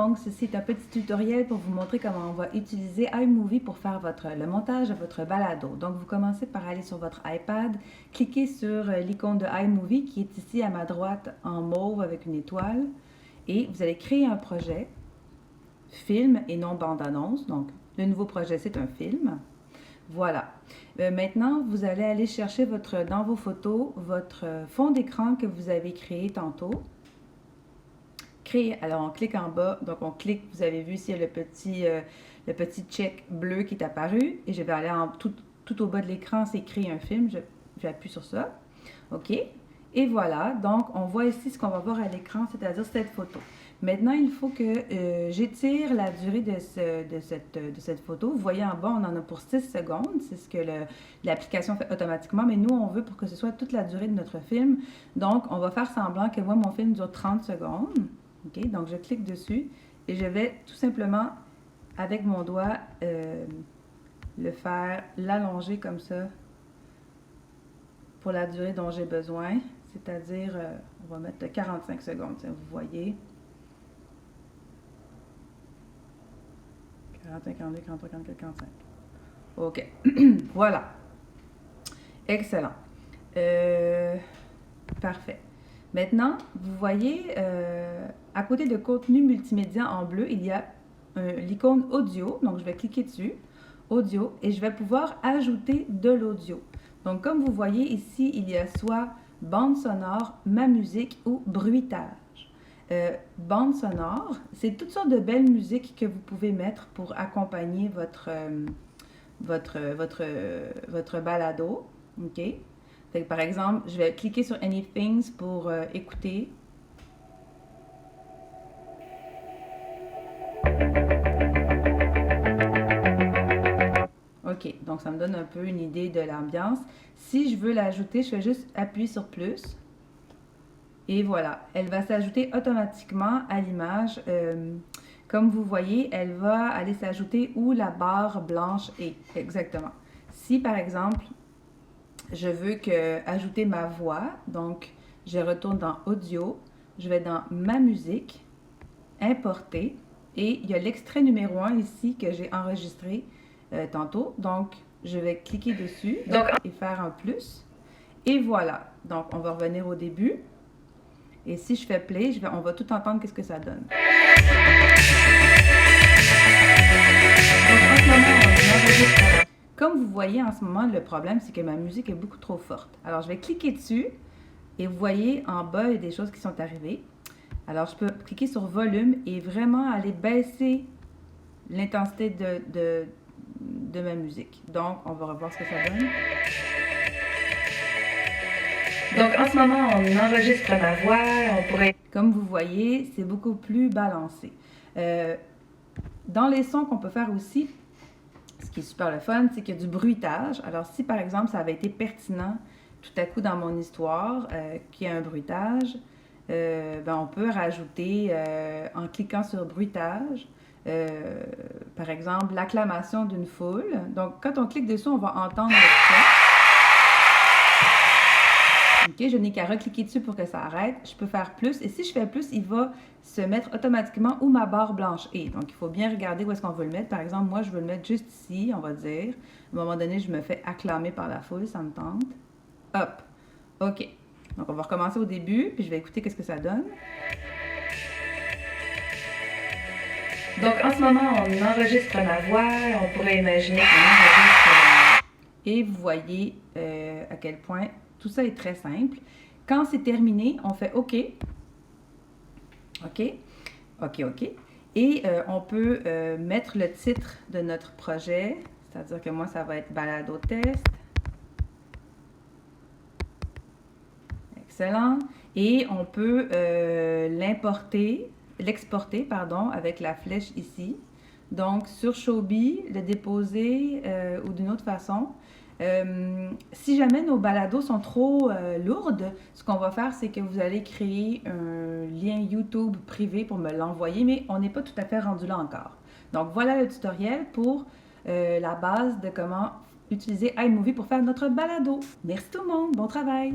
Donc, ceci est un petit tutoriel pour vous montrer comment on va utiliser iMovie pour faire le montage de votre balado. Donc, vous commencez par aller sur votre iPad, cliquez sur l'icône de iMovie qui est ici à ma droite en mauve avec une étoile et vous allez créer un projet, film et non bande-annonce. Donc, le nouveau projet, c'est un film. Voilà. Maintenant, vous allez aller chercher dans vos photos votre fond d'écran que vous avez créé tantôt. Alors on clique en bas, donc on clique, vous avez vu ici le petit check bleu qui est apparu et je vais aller tout au bas de l'écran, c'est créer un film, j'appuie sur ça, ok, et voilà, donc on voit ici ce qu'on va voir à l'écran, c'est-à-dire cette photo. Maintenant, il faut que j'étire la durée de cette photo. Vous voyez en bas, on en a pour 6 secondes. C'est ce que l'application fait automatiquement. Mais nous, on veut pour que ce soit toute la durée de notre film. Donc, on va faire semblant que moi, mon film dure 30 secondes. OK? Donc, je clique dessus et je vais tout simplement, avec mon doigt, l'allonger comme ça pour la durée dont j'ai besoin. C'est-à-dire, on va mettre 45 secondes, vous voyez. 41, 42, 43, 44, 45. OK. Voilà. Excellent. Parfait. Maintenant, vous voyez, à côté de contenu multimédia en bleu, il y a l'icône audio. Donc, je vais cliquer dessus, audio, et je vais pouvoir ajouter de l'audio. Donc, comme vous voyez ici, il y a soit bande sonore, ma musique ou bruitage. Bande sonore, c'est toutes sortes de belles musiques que vous pouvez mettre pour accompagner votre balado. OK? Fait que, par exemple, je vais cliquer sur Anything pour écouter. OK, donc ça me donne un peu une idée de l'ambiance. Si je veux l'ajouter, je fais juste appuyer sur plus. Et voilà, elle va s'ajouter automatiquement à l'image. Comme vous voyez, elle va aller s'ajouter où la barre blanche est. Exactement. Si, par exemple, je veux ajouter ma voix, donc je retourne dans Audio, je vais dans Ma musique, Importer, et il y a l'extrait numéro 1 ici que j'ai enregistré tantôt. Donc, je vais cliquer dessus et faire un plus. Et voilà. Donc, on va revenir au début. Et si je fais play, on va tout entendre qu'est-ce que ça donne. Comme vous voyez en ce moment, le problème, c'est que ma musique est beaucoup trop forte. Alors, je vais cliquer dessus et vous voyez en bas, il y a des choses qui sont arrivées. Alors, je peux cliquer sur volume et vraiment aller baisser l'intensité de ma musique. Donc, on va revoir ce que ça donne. Donc, en ce moment, on enregistre ma voix, on pourrait... Comme vous voyez, c'est beaucoup plus balancé. Dans les sons qu'on peut faire aussi, ce qui est super le fun, c'est qu'il y a du bruitage. Alors, si par exemple, ça avait été pertinent tout à coup dans mon histoire, qu'il y a un bruitage, on peut rajouter, en cliquant sur bruitage, par exemple, l'acclamation d'une foule. Donc, quand on clique dessus, on va entendre le son. OK, je n'ai qu'à recliquer dessus pour que ça arrête. Je peux faire plus. Et si je fais plus, il va se mettre automatiquement où ma barre blanche est. Donc, il faut bien regarder où est-ce qu'on veut le mettre. Par exemple, moi, je veux le mettre juste ici, on va dire. À un moment donné, je me fais acclamer par la foule, ça me tente. Hop. OK. Donc, on va recommencer au début, puis je vais écouter qu'est-ce que ça donne. Donc, en ce moment, on enregistre ma voix. On pourrait imaginer qu'on enregistre... Et vous voyez à quel point tout ça est très simple. Quand c'est terminé, on fait OK. OK. OK, OK. Et on peut mettre le titre de notre projet. C'est-à-dire que moi, ça va être balado test. Excellent. Et on peut l'exporter, avec la flèche ici. Donc, sur Showbie, le déposer ou d'une autre façon. Si jamais nos balados sont trop lourdes, ce qu'on va faire, c'est que vous allez créer un lien YouTube privé pour me l'envoyer, mais on n'est pas tout à fait rendu là encore. Donc, voilà le tutoriel pour la base de comment utiliser iMovie pour faire notre balado. Merci tout le monde, bon travail!